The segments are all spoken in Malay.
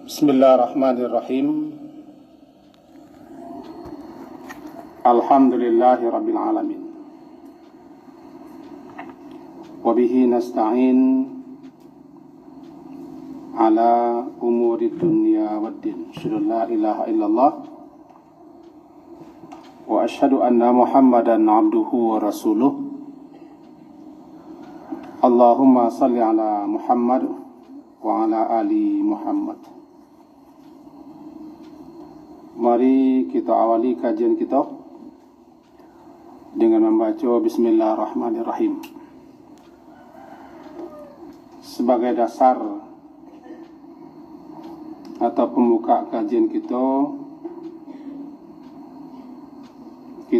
Bismillahirrahmanirrahim. Alhamdulillahi rabbil alamin. Wabihi nasta'in ala umuri dunya waddin. Asyhadu an la ilaha illallah wa asyhadu anna Muhammadan abduhu wa rasuluh. Allahumma salli ala Muhammad wa ala ali Muhammad. Mari kita awali kajian kita dengan membaca Bismillahirrahmanirrahim. Sebagai dasar atau pembuka kajian kita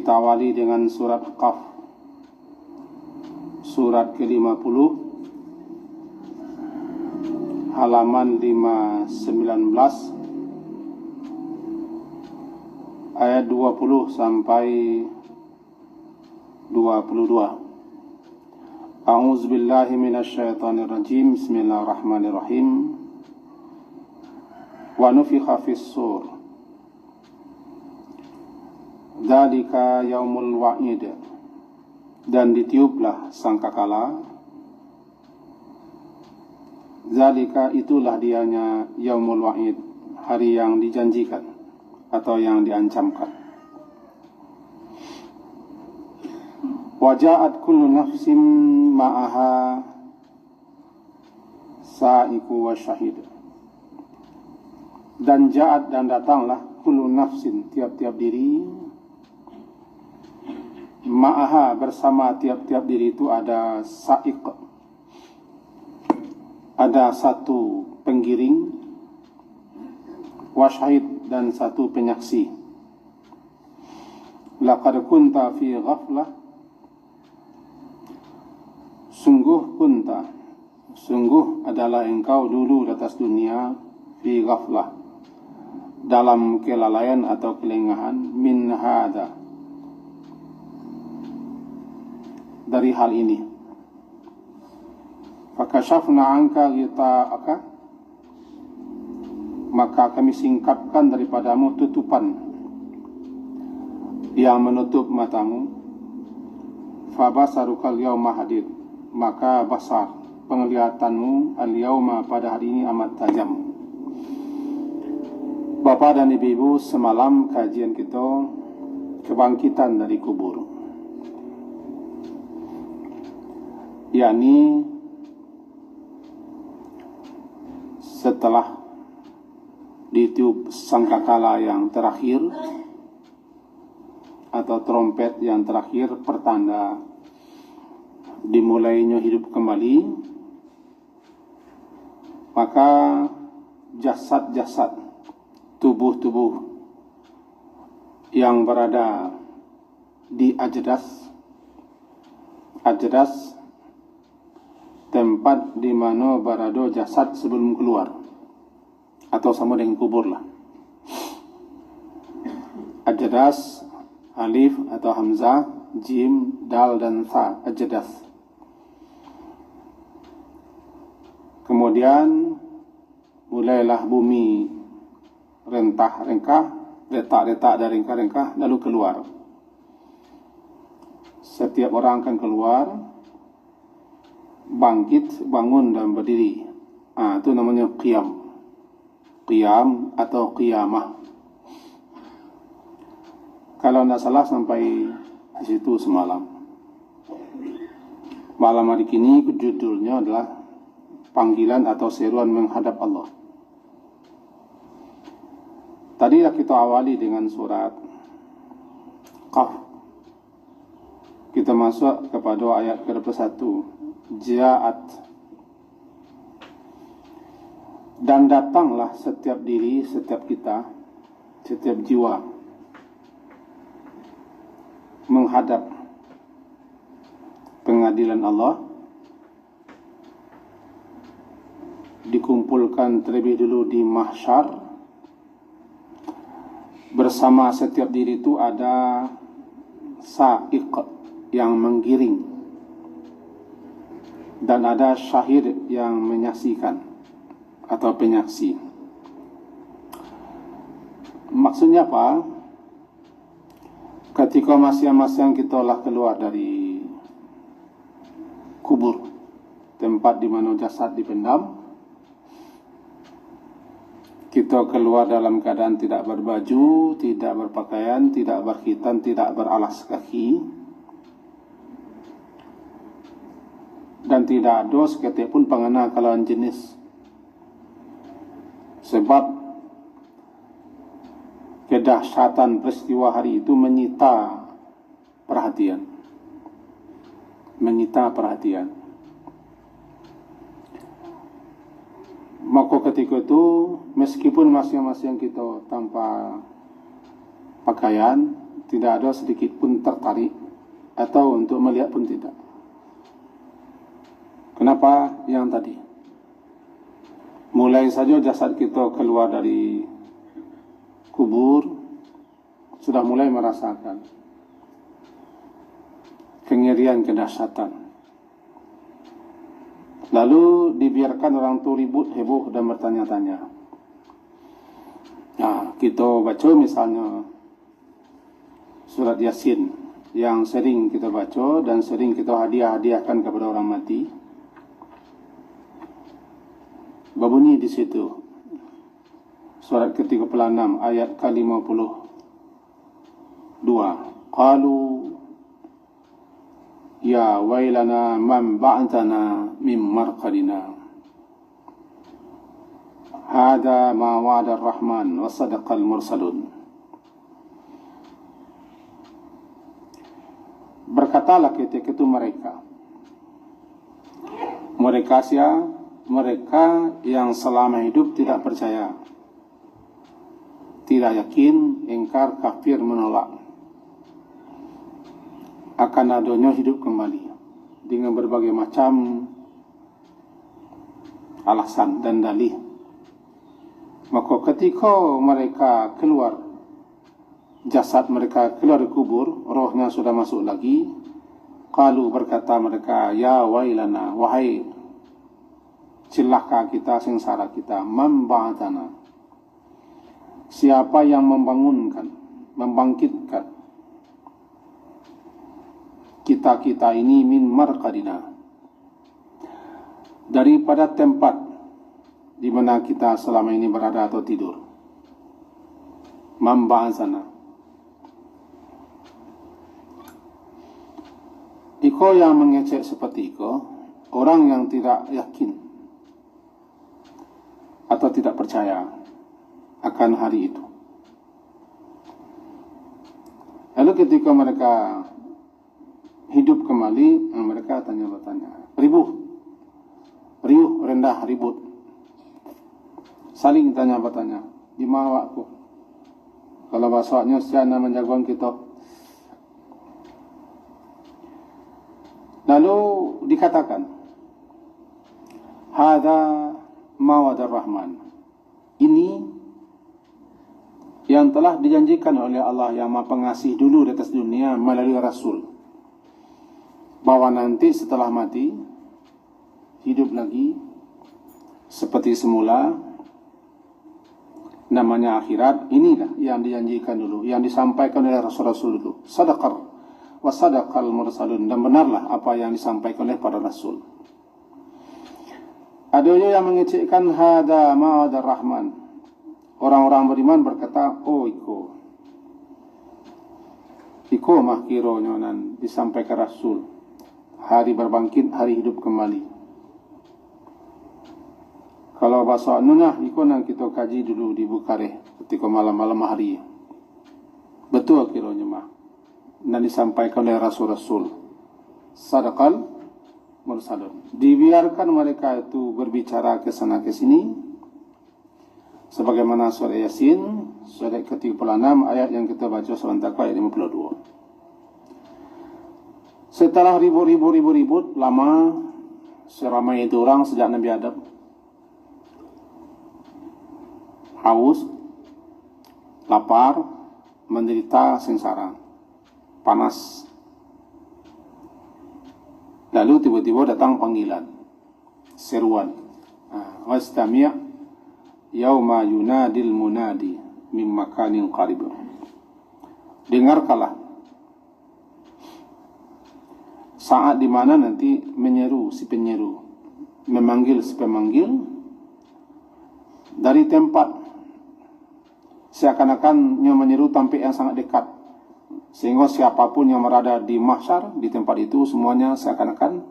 awali dengan surat Qaf, surat ke-50, halaman 519, ayat 20 sampai 22. A'udzubillahi minasyaitonirrajim. Bismillahirrahmanirrahim. Wa nufikha fis-sur. Dzalika yaumul wa'id. Dan ditiuplah sangkakala. Dzalika itulah dianya yaumul wa'id, hari yang dijanjikan atau yang diancamkan. Waja'at kullu nafsin ma'aha sa'iku wa syahid. Dan ja'at, dan datanglah, kullu nafsin, tiap-tiap diri, ma'aha, bersama tiap-tiap diri itu ada sa'iq, ada satu penggiring, wa syahid, dan satu penyaksi. Laqad kunta fi ghaflah. Sungguh adalah engkau dulu di atas dunia, fi ghaflah, dalam kelalaian atau kelengahan, min hada, dari hal ini. Fakashafna anka ghita'aka, maka kami singkapkan daripadamu tutupan yang menutup matamu. Fabasarukal yawma hadid, maka basar, penglihatanmu, al-yawma, pada hari ini, amat tajam. Bapak dan ibu-ibu, semalam kajian kita kebangkitan dari kubur, yakni setelah ditiup sangkakala yang terakhir atau trompet yang terakhir, pertanda dimulainya hidup kembali, maka jasad-jasad, tubuh-tubuh yang berada di Ajdas, tempat di mana berada jasad sebelum keluar, atau sama dengan kubur lah. Ajdas, alif atau hamzah, jim, dal dan tha, ajdas. Kemudian mulailah bumi rentah-rengkah, retak-retak dan rengkah-rengkah, lalu keluar. Setiap orang akan keluar, bangkit, bangun dan berdiri. Itu namanya qiyam atau qiyamah. Kalau tidak salah sampai di situ semalam. Malam hari ini judulnya adalah panggilan atau seruan menghadap Allah. Tadi kita awali dengan surat Qaf. Kita masuk kepada ayat ke-21. Ja'at, dan datanglah setiap diri, setiap kita, setiap jiwa menghadap pengadilan Allah, dikumpulkan terlebih dulu di mahsyar. Bersama setiap diri itu ada sa'iq yang menggiring, dan ada syahid yang menyaksikan atau penyaksi. Maksudnya apa? Ketika masing-masing kita lah keluar dari kubur, tempat di mana jasad dipendam, kita keluar dalam keadaan tidak berbaju, tidak berpakaian, tidak berkhitan, tidak beralas kaki, dan tidak ada seketik pun pengenal lawan jenis. Sebab kedahsyatan peristiwa hari itu menyita perhatian. Maka ketika itu, meskipun masing-masing kita tanpa pakaian, tidak ada sedikit pun tertarik atau untuk melihat pun tidak. Kenapa? Yang tadi, mulai saja jasad kita keluar dari kubur, sudah mulai merasakan kengerian, kedahsyatan. Lalu dibiarkan orang tu ribut, heboh dan bertanya-tanya. Nah, kita baca misalnya surat Yasin yang sering kita baca dan sering kita hadiahkan kepada orang mati. Berbunyi di situ, surat ke-36 ayat ke-52. Qalu ya wailana man ba'athana min marqadina. Hada ma wa'ada ar-Rahman wa sadaqal mursalun. Berkatalah ketika itu mereka yang selama hidup tidak percaya, tidak yakin, ingkar, kafir, menolak akan adanya hidup kembali dengan berbagai macam alasan dan dalih. Maka ketika mereka keluar, jasad mereka keluar dari kubur, rohnya sudah masuk lagi. Qalu, berkata mereka, ya wailana, wahai celaka kita, sengsara kita, man ba'athana, siapa yang membangunkan, membangkitkan kita ini min marqadina, daripada tempat di mana kita selama ini berada atau tidur. Man ba'athana. Iko yang mengecek seperti iko, orang yang tidak yakin atau tidak percaya akan hari itu. Lalu ketika mereka hidup kembali, mereka tanya-tanya, riuh, rendah, ribut, saling tanya-tanya, di mana waktu? Kalau bahasanya secara menjagoan kita. Lalu dikatakan, hada ma wa'ada ar-Rahman. Ini yang telah dijanjikan oleh Allah yang Maha Pengasih dulu di atas dunia melalui Rasul, bahwa nanti setelah mati hidup lagi seperti semula, namanya akhirat. Inilah yang dijanjikan dulu, yang disampaikan oleh Rasul-Rasul dulu. Sadaqar wa sadaqal mursalun, dan benarlah apa yang disampaikan oleh para Rasul. Adanya yang mengecekkan hada ma wa'ada ar-Rahman. Orang-orang beriman berkata, oh iko mah kiranya nan disampaikan Rasul, hari berbangkit, hari hidup kembali. Kalau bahasa nunah, iko nan kita kaji dulu di Bukareh ketika malam-malam hari. Betul kiranya mah, dan disampaikan oleh Rasul-Rasul. Sadaqal mursalun. Dibiarkan mereka itu berbicara ke sana ke sini, sebagaimana surah Yasin, surah ke-36 ayat yang kita baca sebentar, ayat 52. Setelah ribut lama, seramai itu orang sejak Nabi Adam, haus, lapar, menderita, sengsara, panas. Lalu tiba-tiba datang panggilan, seruan, wastami' yauma yunadil munadi min makanin qarib. Dengarkanlah saat di mana nanti menyeru si penyeru, memanggil si pemanggil dari tempat seakan-akan yang menyeru tempat yang sangat dekat, sehingga siapapun yang berada di mahsyar di tempat itu semuanya seakan-akan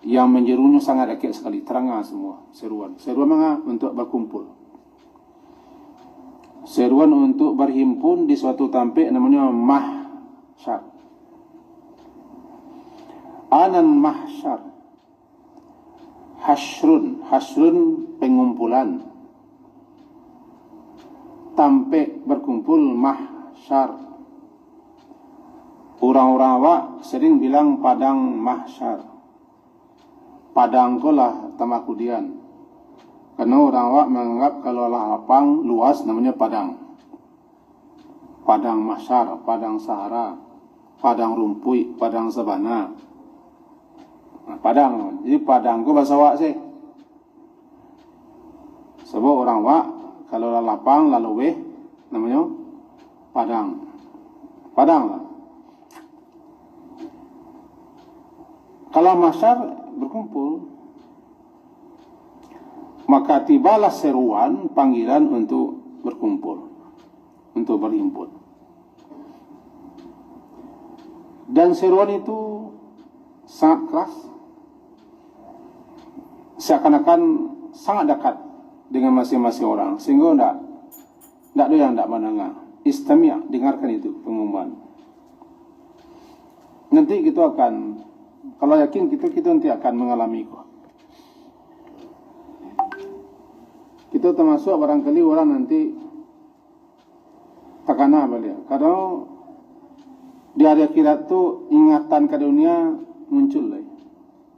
yang menyerunya sangat dekat sekali, terangah semua seruan mana untuk berkumpul, seruan untuk berhimpun di suatu tempat namanya mahsyar. Anan mahsyar, hasrun pengumpulan, tampe berkumpul mahsyar. Orang-orang awak sering bilang padang mahsyar, padang kolah tamakudian, karena orang awak menganggap kalau lapang luas namanya padang, padang mahsyar, padang sahara, padang rumput, padang sabana. Padang, jadi padang ku bahasa wak sih. Sebab orang wak kalau lapang lalu weh namanya padang. Padang lah. Kalau mahsyar berkumpul, maka tibalah seruan panggilan untuk berkumpul, untuk berhimpun. Dan seruan itu sangat keras, seakan-akan sangat dekat dengan masing-masing orang, sehingga tidak ada yang tidak mendengar. Istami', dengarkan itu pengumuman. Nanti kita akan, kalau yakin kita nanti akan mengalami itu. Kita termasuk barangkali orang nanti takana balik. Karena di hari akhirat tu ingatan ke dunia muncul lagi.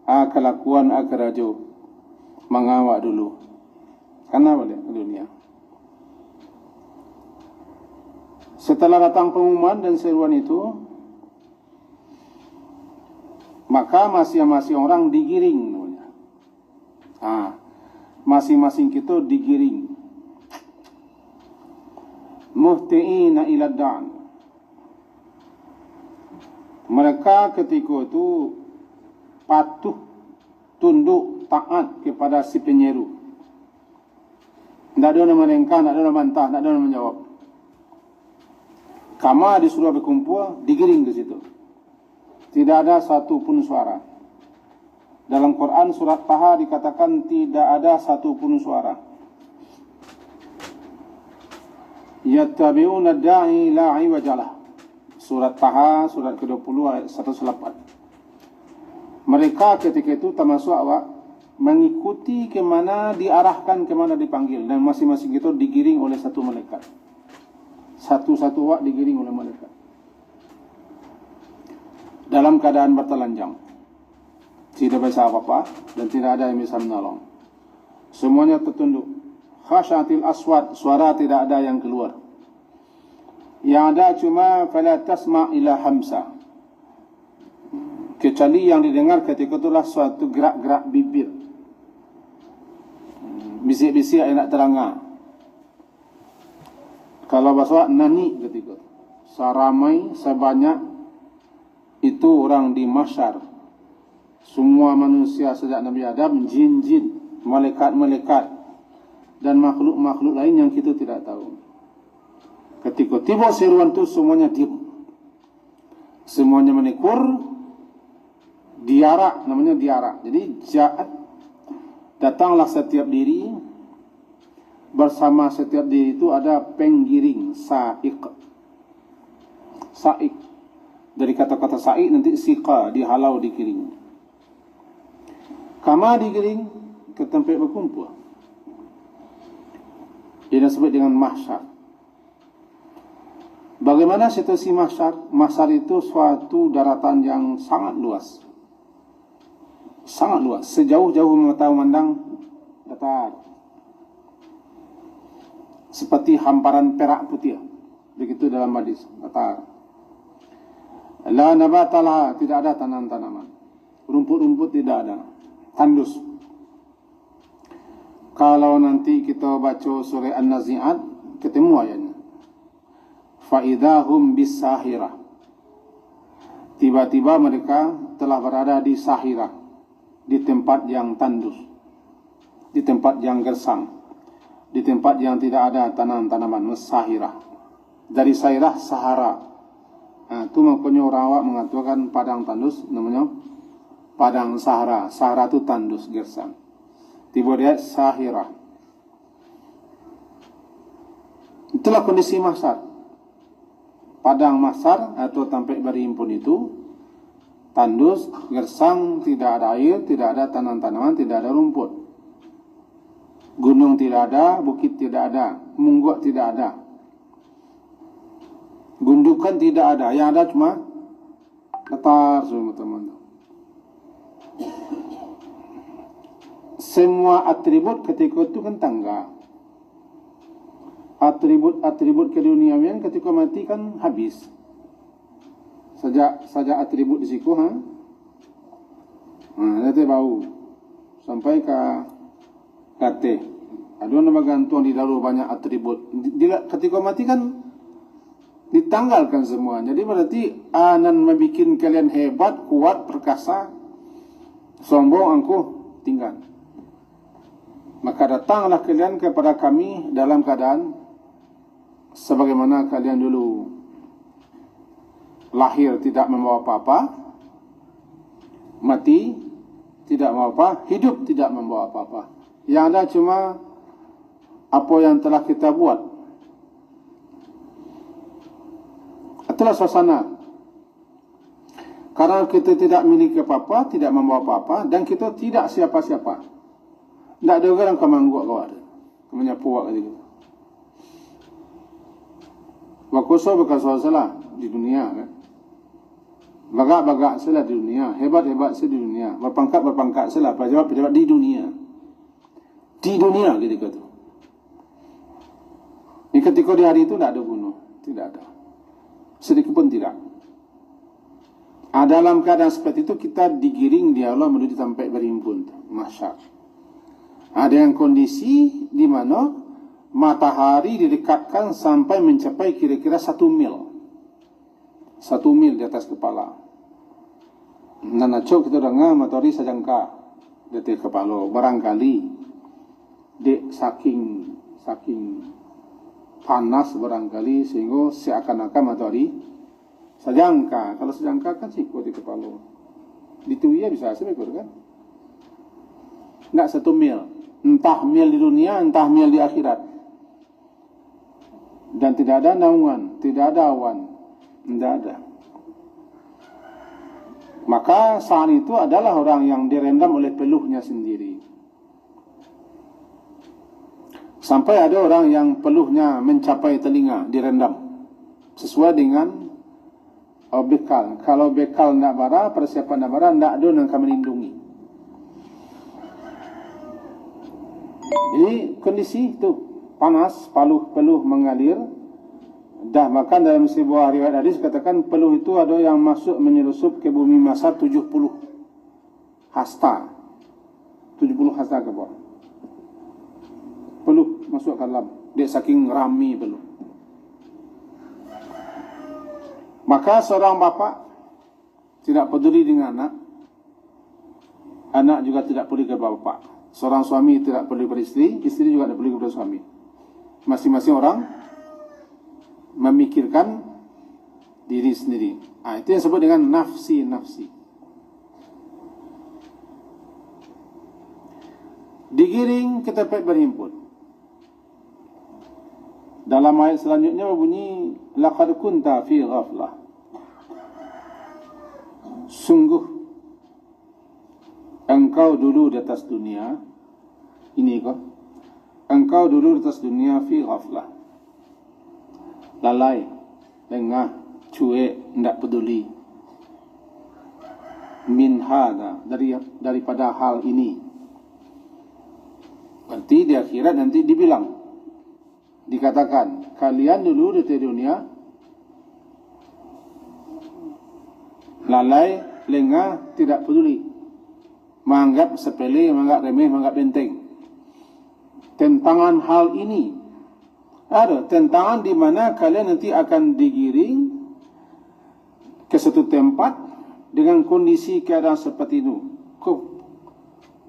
Kelakuan kerajo mengawak dulu. Karena balik ke dunia. Setelah datang pengumuman dan seruan itu, maka masing-masing orang digiring namanya. Masing-masing kita digiring. Muhti'ina ila da'an. Mereka ketika itu patuh, tunduk, taat kepada si penyeru. Tidak ada yang merengkah, tidak ada yang bantah, tidak ada yang menjawab. Kama disuruh berkumpul, digiring ke situ. Tidak ada satu pun suara. Dalam Quran surat Taha dikatakan tidak ada satu pun suara. Yattabi'una da'i la iwajalah. Surat Taha, surat ke-20 ayat 108. Mereka ketika itu termasuk awak mengikuti kemana diarahkan, kemana dipanggil. Dan masing-masing itu digiring oleh satu malaikat. Satu-satu awak digiring oleh malaikat. Dalam keadaan bertelanjang. Tidak bisa apa-apa dan tidak ada yang bisa menolong. Semuanya tertunduk. Khasyatil aswad, suara tidak ada yang keluar. Yang ada cuma fala tasma' ila hamsa. Kecuali yang didengar ketika itulah suatu gerak-gerak bibir. Bisik-bisik yang nak terangah. Kalau bahasa nani ketika saramai sebanyak itu orang di mahsyar. Semua manusia sejak Nabi Adam, jin-jin, malaikat-malaikat dan makhluk-makhluk lain yang kita tidak tahu. Ketika tiba seruan itu semuanya diam. Semuanya menekur, diarak, namanya diarak. Jadi ja'at, datanglah setiap diri, bersama setiap diri itu ada penggiring, sa'iq. Sa'iq. Dari kata-kata sa'iq nanti siqa, dihalau, digiring. Kama digiring ke tempat berkumpul. Ia disebut dengan mahsyar. Bagaimana situasi mahsyar? Mahsyar itu suatu daratan yang sangat luas. Sangat luas. Sejauh-jauh mata memandang datar. Seperti hamparan perak putih. Begitu dalam hadis. Datar. La nabatalah, tidak ada tanaman-tanaman. Rumput-rumput tidak ada. Tandus. Kalau nanti kita baca surah An-Nazi'at, ketemu ayatnya. Fa'idahum bis-sahirah. Tiba-tiba mereka telah berada di sahirah, di tempat yang tandus, di tempat yang gersang, di tempat yang tidak ada tanaman-tanaman, sahirah. Dari sahirah, sahara. Itu makanya orang awak mengatakan padang tandus, namanya padang sahara. Sahara itu tandus, gersang. Tiba dia sahirah. Itulah kondisi mahsyar. Padang mahsyar atau tempat berhimpun itu tandus, gersang, tidak ada air, tidak ada tanaman-tanaman, tidak ada rumput. Gunung tidak ada, bukit tidak ada, munggok tidak ada, gundukan tidak ada. Yang ada cuma datar semua, teman-teman. Semua atribut ketika itu kan tangga. Atribut keduniawian ketika mati kan habis. Saja atribut di siku, nanti bau sampai ke kate. Ada nama gantung di dalam banyak atribut. Ketika mati kan ditanggalkan semua. Jadi berarti anan membuat kalian hebat, kuat, perkasa, sombong, angkuh, tinggal. Maka datanglah kalian kepada kami dalam keadaan sebagaimana kalian dulu lahir tidak membawa apa-apa, mati tidak membawa apa, hidup tidak membawa apa-apa. Yang ada cuma apa yang telah kita buat. Itulah suasana. Karena kita tidak memiliki apa-apa, tidak membawa apa-apa, dan kita tidak siapa-siapa. Tidak ada orang kemangguk kau ada. Menyapu wak gitu. Wakuso berkasau salah di dunia kan. Bagak-bagak salah di dunia, hebat-hebat salah di dunia, berpangkat salah, pejabat di dunia. Di dunia ketika itu. Ini ketika di hari itu tidak ada bunuh, tidak ada. Sedikit pun tidak. Dalam keadaan seperti itu kita digiring di Allah menuju sampai berhimpun. Mahsyar. Ada yang kondisi di mana matahari didekatkan sampai mencapai kira-kira 1 mil. 1 mil di atas kepala. Nanacok kita dengar matahari sejangka di atas kepala. Barangkali saking panas barangkali sehingga seakan-akan matahari sejangka. Kalau sejangka kan sikut di kepala. Di tuya bisa sebegor kan? Enggak 1 mil. Entah mil di dunia, entah mil di akhirat. Dan tidak ada naungan, tidak ada awan, tidak ada. Maka saat itu adalah orang yang direndam oleh peluhnya sendiri. Sampai ada orang yang peluhnya mencapai telinga, direndam. Sesuai dengan bekal. Kalau bekal nak bara, persiapan nak bara, tidak ada yang akan melindungi. Jadi kondisi itu panas, peluh mengalir. Dah makan dalam sebuah riwayat hadis katakan peluh itu ada yang masuk menyelusup ke bumi masa 70 hasta. 70 hasta ke bawah. Peluh masuk ke dalam. Dia saking rami peluh. Maka seorang bapa tidak peduli dengan anak. Anak juga tidak peduli kepada bapa. Seorang suami tidak peduli kepada istri. Istri juga tidak peduli kepada suami. Masing-masing orang memikirkan diri sendiri. Itu yang disebut dengan nafsi. Digiring ke tempat berhimpun. Dalam ayat selanjutnya berbunyi, laqad kunta fi ghaflah. Sungguh engkau dulu di atas dunia. Ini kok. Engkau dulu di atas dunia fi ghaflah. Lalai, lengah, cuek, tidak peduli. Min hada, daripada hal ini. Berarti di akhirat nanti dibilang, dikatakan, kalian dulu di dunia lalai, lengah, tidak peduli, menganggap sepele, menganggap remeh, menganggap benteng. Tentangan hal ini Ada tentangan di mana kalian nanti akan digiring ke satu tempat dengan kondisi keadaan seperti itu.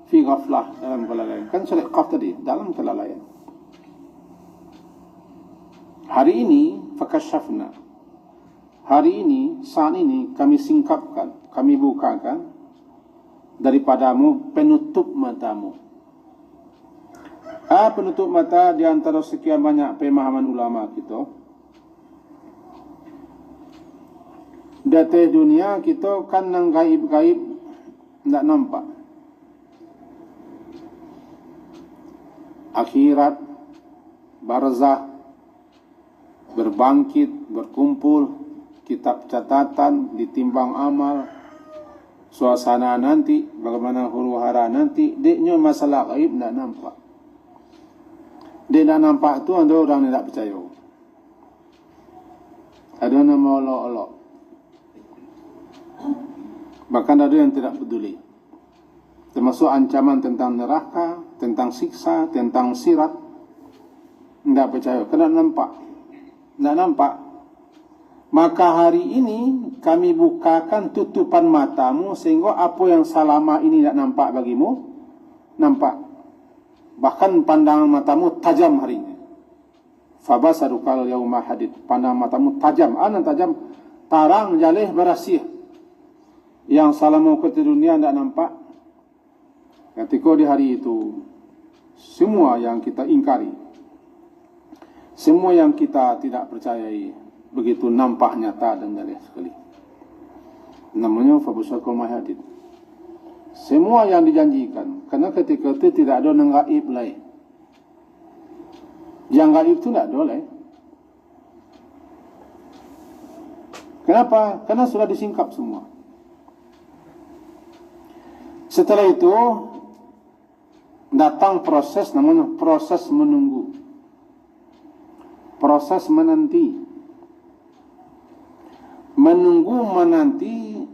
Fi ghaflah, dalam kelalaian. Kan surat qaf tadi, dalam kelalaian. Hari ini fakashafna. Hari ini, saat ini kami singkapkan, kami bukakan daripadamu penutup matamu. Penutup mata di antara sekian banyak pemahaman ulama kita. Data dunia kita kan nang gaib-gaib tak nampak. Akhirat, barzah, berbangkit, berkumpul, kitab catatan, ditimbang amal, suasana nanti, bagaimana huru-hara nanti, deknya masalah gaib tak nampak. Dia tak nampak tu ada orang yang tak percaya. Ada yang melolok-olok. Bahkan ada yang tidak peduli. Termasuk ancaman tentang neraka, tentang siksa, tentang sirat. Tidak percaya. Kena nampak. Tak nampak. Maka hari ini kami bukakan tutupan matamu sehingga apa yang selama ini tak nampak bagimu, nampak. Bahkan pandangan matamu tajam hari ini. Fabasarukal yauma hadid. Pandangan matamu tajam. Anak tajam. Tarang jalih berasih. Yang salamu ke dunia tidak nampak. Ketika di hari itu, semua yang kita ingkari, semua yang kita tidak percayai, begitu nampak nyata dan jalih sekali. Namanya fabasarukal yauma hadid. Semua yang dijanjikan. Karena ketika itu tidak ada yang gaib lain. Yang gaib itu tidak ada lain. Kenapa? Karena sudah disingkap semua. Setelah itu datang proses, namanya proses menunggu. Proses menanti. Menunggu menanti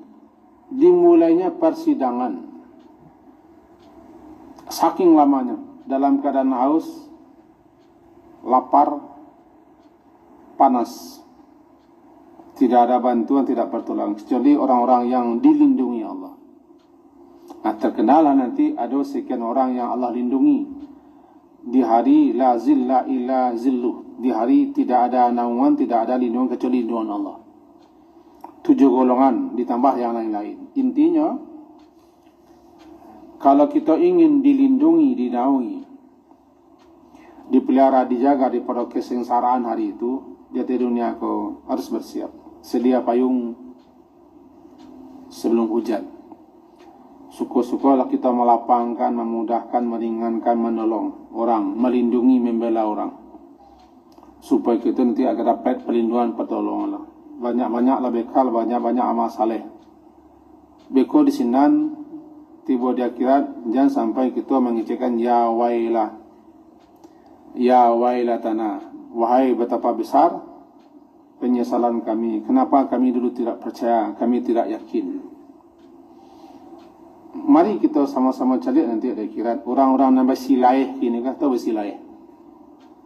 dimulainya persidangan. Saking lamanya, dalam keadaan haus, lapar, panas. Tidak ada bantuan, tidak pertolongan. Kecuali orang-orang yang dilindungi Allah. Nah, terkenalah nanti ada sekian orang yang Allah lindungi. Di hari la zilla illa zilluh. Di hari tidak ada naungan, tidak ada lindungan kecuali lindungan Allah. 7 golongan ditambah yang lain-lain. Intinya, kalau kita ingin dilindungi, dinaungi, dipelihara, dijaga daripada kesengsaraan hari itu, di dunia kau harus bersiap. Sedia payung sebelum hujan. Syukur-syukurlah kita melapangkan, memudahkan, meringankan, menolong orang, melindungi, membela orang. Supaya kita nanti akan dapat perlindungan, pertolongan. Banyak-banyaklah bekal, banyak-banyak amal saleh. Beko di sinan, tiba di akhirat, jangan sampai kita mengecekkan ya wailah, ya wailatana, wahai betapa besar penyesalan kami. Kenapa kami dulu tidak percaya, kami tidak yakin. Mari kita sama-sama cari nanti di akhirat. Orang-orang nama silaih ini kan, tahu silaih?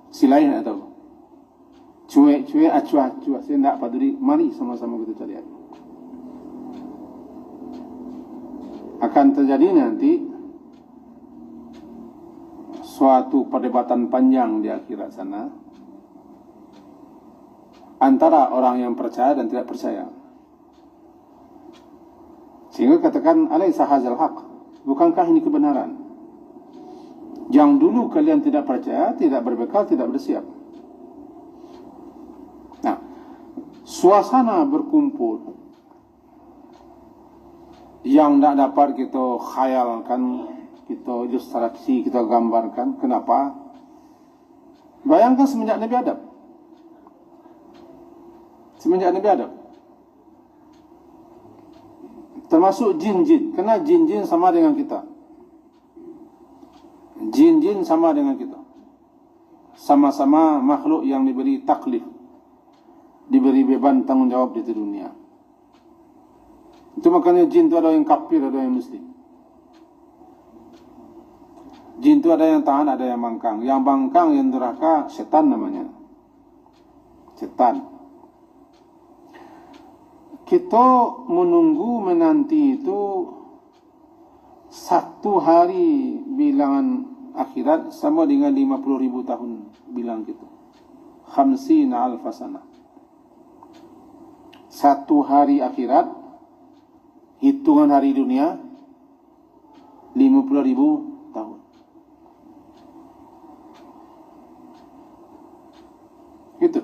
Silaih tak tahu? Cuek, acuah, saya tidak peduli. Mari sama-sama kita cari. Akan terjadi nanti suatu perdebatan panjang di akhirat sana antara orang yang percaya dan tidak percaya. Sehingga katakan, alaisa hadzal haq, bukankah ini kebenaran? Yang dulu kalian tidak percaya, tidak berbekal, tidak bersiap. Nah, suasana berkumpul yang tidak dapat kita khayalkan, kita ilustrasi, kita gambarkan. Kenapa? Bayangkan semenjak Nabi Adam. Semenjak Nabi Adam. Termasuk jin-jin. Kerana jin-jin sama dengan kita. Jin-jin sama dengan kita. Sama-sama makhluk yang diberi taklif. Diberi beban tanggungjawab di dunia. Itu makanya jin itu ada yang kafir, ada yang muslim. Jin itu ada yang tahan, ada yang bangkang. Yang bangkang, yang durhaka, setan namanya. setan. Kita menunggu menanti itu satu hari bilangan akhirat sama dengan 50,000 tahun bilang gitu. 50,000 sana. Satu hari akhirat, hitungan hari dunia 50,000 tahun. Gitu.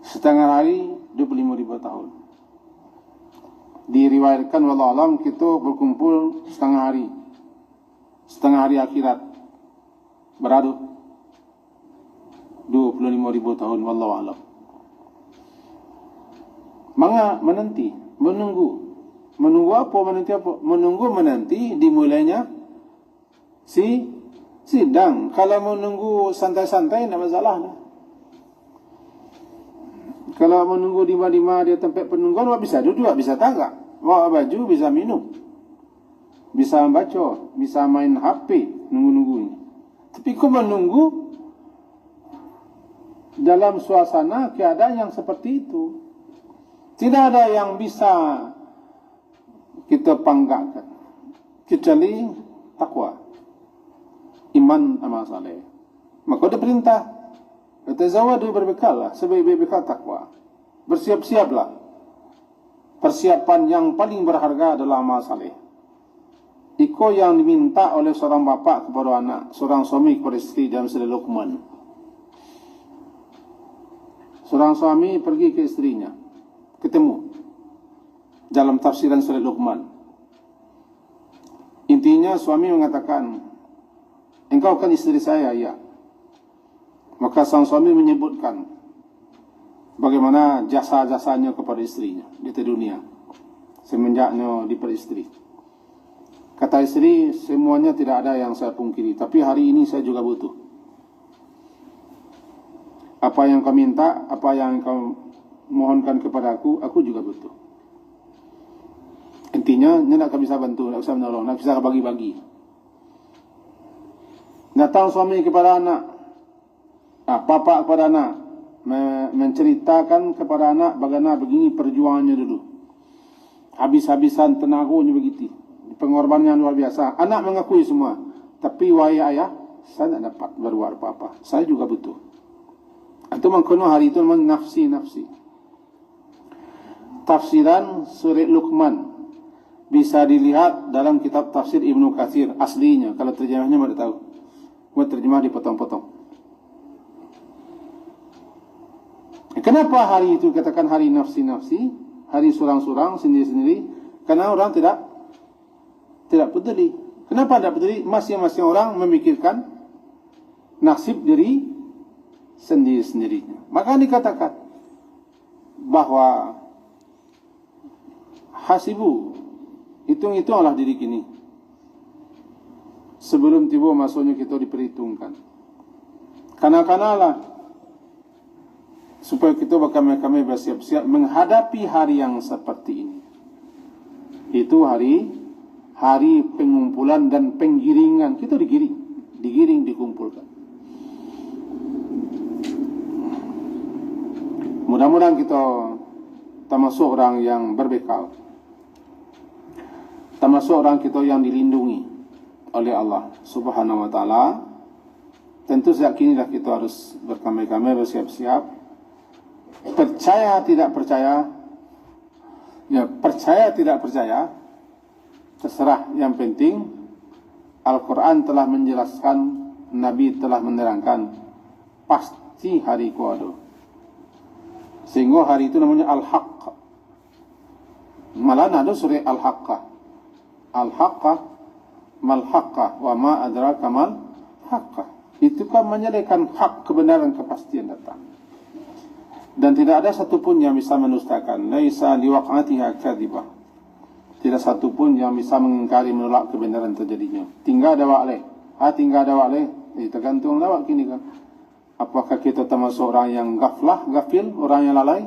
Setengah hari 25,000 tahun. Diriwayatkan wallahu alam kita berkumpul setengah hari. Setengah hari akhirat. Beradu 25,000 tahun wallahu alam. Maka menanti, menunggu. Menunggu apa? Menanti apa? Menunggu menanti dimulainya sidang. Kalau menunggu santai-santai tidak masalah. Kalau menunggu di mana dia tempat penungguan, bisa duduk, bisa tagak, bawa baju, bisa minum, bisa membaca, bisa main HP, nunggu-nunggunya. Tapi kau menunggu dalam suasana keadaan yang seperti itu, tidak ada yang bisa kita panggakkan kecuali takwa, iman amal saleh. Maka ada perintah, tazawwadu, berbekallah, sebaik-baik bekal takwa. Bersiap-siaplah. Persiapan yang paling berharga adalah amal saleh. Iko yang diminta oleh seorang bapa kepada anak, seorang suami kepada isteri dalam surah Luqman. Seorang suami pergi ke istrinya, ketemu dalam tafsiran surah Luqman. Intinya suami mengatakan, engkau kan istri saya, ya. Maka sang suami menyebutkan bagaimana jasa-jasanya kepada istrinya di dunia semenjaknya diperistri. Kata istri, semuanya tidak ada yang saya pungkiri, tapi hari ini saya juga butuh. Apa yang kau minta, apa yang kau mohonkan kepada aku juga butuh. Intinya, dia tak bisa bantu, tak bisa menolong, tak bisa bagi-bagi. Datang suami kepada anak, papa kepada anak, menceritakan kepada anak bagaimana begini perjuangannya dulu. Habis-habisan tenaganya begitu. Pengorbanannya luar biasa. Anak mengakui semua. Tapi wahai ayah, saya tidak dapat berbuat apa-apa. Saya juga butuh. Itu mengkono hari itu nafsi-nafsi. Tafsiran surah Luqman bisa dilihat dalam kitab tafsir Ibnu Katsir aslinya. Kalau terjemahnya tidak tahu. Buat terjemah dipotong-potong. Kenapa hari itu katakan hari nafsi-nafsi, hari surang-surang sendiri-sendiri? Karena orang tidak peduli. Kenapa tidak peduli? Masing-masing orang memikirkan nasib diri sendiri-sendirinya. Maka dikatakan bahwa hasibu, hitung-hitunglah diri kini sebelum tiba masuknya kita diperhitungkan. Kanak-kanaklah supaya kita kami bersiap-siap menghadapi hari yang seperti ini. Itu hari pengumpulan dan penggiringan. Kita digiring, dikumpulkan. Mudah-mudahan kita termasuk orang yang berbekal, termasuk orang kita yang dilindungi oleh Allah Subhanahu wa taala. Tentu yakinilah kita harus berkamai-kamai, bersiap-siap. Percaya tidak percaya, ya percaya tidak percaya, terserah. Yang penting Al-Quran telah menjelaskan, Nabi telah menerangkan, pasti hari itu ada. Sehingga hari itu namanya Al-Haqq. Malah ada surah Al-Haqqah. Al-Haqqah, mal-Haqqah, wa ma adraka mal-Haqqah. Itu kan menyediakan hak, kebenaran, kepastian datang. Dan tidak ada satupun yang bisa menustakan. Laisa liwaq'atiha kadhibah. Tidak satupun yang bisa mengingkari, menolak kebenaran terjadinya. Tinggal ada wa'leh. Tinggal ada wa'leh. Tergantung lawak kini kan. Apakah kita termasuk orang yang gafil, orang yang lalai,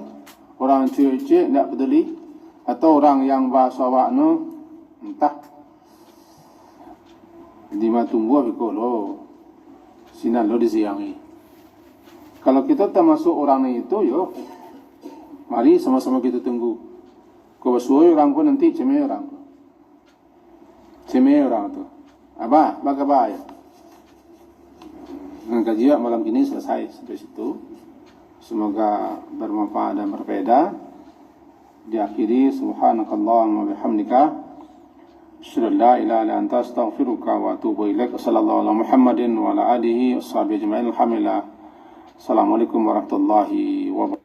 orang yang cuek-cuek, tidak peduli, atau orang yang bahasa wakna, entah. Di matumbuh biko lo, sinan lo disiangi. Kalau kita termasuk orang itu, yo, mari sama-sama kita tunggu. Kalau suai orang pun nanti cemeh orang tu. Cemeh orang tu. Apa? Bagaimana? Kajian malam ini selesai sampai situ. Semoga bermanfaat dan berbeda. Diakhiri subhanakallahumma bihamdika asyhadu an la ilaha illa anta astaghfiruka wa atubu ilaik. Sallallahu ala Muhammadin wa ala alihi washabihi ajma'in. Alhamdulillah. Assalamualaikum warahmatullahi wabarakatuh.